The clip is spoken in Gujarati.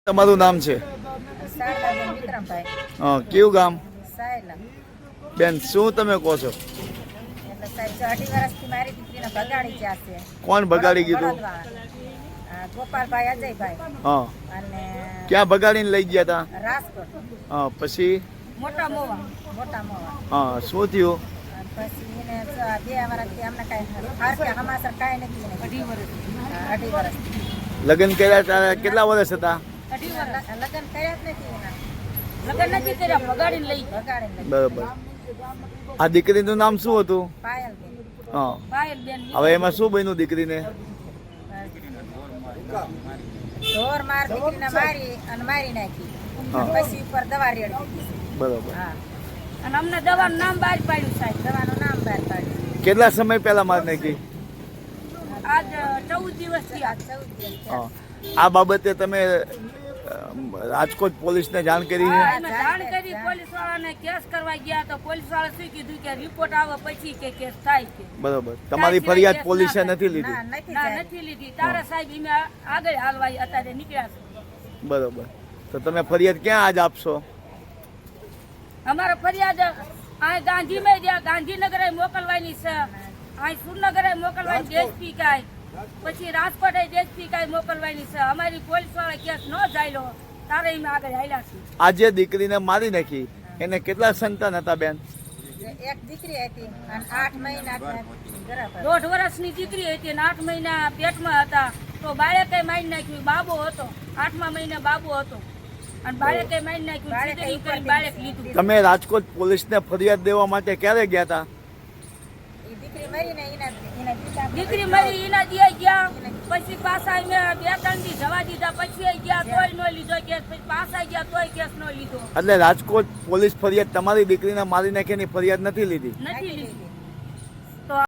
તમારું નામ છે? હા, કયું ગામ? બેન, શું તમે કહો છો? કોણ બગાડી કીધું? ગોપાલભાઈ અજયભાઈ. હા, અને ક્યાં બગાડીને લઈ ગયા હતા? રાજકોટ. હા, પછી? મોટા મોવા. હા, શું થયું? પછી એને 2 વર્ષથી અમને કાંઈ હારકે હમાસર કાંઈ નથી. 2.5 વર્ષ. લગ્ન કર્યા ત્યારે કેટલા વર્ષ હતા? 2.5 વર્ષ. લગ્ન કર્યા જ નથી એના. લગ્ન નથી કર્યા, બગાડીને લઈ. બરાબર. આ દીકરીનું નામ શું હતું? પાયલબેન. હા, પાયલબેન. હવે એમાં શું બન્યું દીકરીને? ઢોર માર દીકરીને મારી નાખી. પછી ઉપર દવા રેડી. બરાબર. હા, અને અમને દવાનું નામ બહાર પાડ્યું સાહેબ. દવાનું નામ બહાર પાડ્યું. કેટલા સમય પહેલા મારી નાખી? આજ 14 દિવસથી. આજ 14 દિવસ. હા, આ બાબતે તમે રાજકોટ પોલીસને જાણ કરી છે? જાણ કરી, પોલીસ વાળાને કેસ કરવા ગયા તો પોલીસ વાળા શું કીધું કે રિપોર્ટ આવે પછી કે કેસ થાય છે. બરોબર. તમારી ફરિયાદ પોલીસે નથી લીધી? નથી લીધી. તારા સાહેબ એમ આગળ હાલવા અત્યારે નીકળ્યા છે. બરોબર. તો તમે ફરિયાદ ક્યાં આજ આપશો? અમારે ફરિયાદ આ ગાંધીનગર મોકલવાની છે, અહીં સુરનગર મોકલવાની, દેશપી કાય, પછી રાજકોટ દેશપી કાય મોકલવાની છે. અમારી પોલીસ વાળા કેસ ન જાય તારે એમ આગળ હાલ્યા છે. આજે દીકરીને મારી નાખી, એને કેટલા સંતાન હતા બેન? એક દીકરી હતી અને 8 મહિના 1.5 વર્ષની દીકરી હતી અને 8 મહિના પેટમાં હતા. તો બાળકે મારી નાખ્યું. બાબો હતો, 8મા મહિને બાબો હતો અને બાળકે મારી નાખ્યું. બાળક લીધું. તમે રાજકોટ પોલીસને ફરિયાદ દેવા માટે ક્યારે ગયા હતા? દીકરી મરી એના દે ગયા. પછી પાછા અમે 2-3 દી જવા દીધા. પછી ગયા તોય ન લીધો કેસ. પછી પાછા ગયા તોય કેસ ન લીધો. એટલે રાજકોટ પોલીસ ફરિયાદ તમારી દીકરીને મારી નાખીની ફરિયાદ નથી લીધી? નથી લીધી.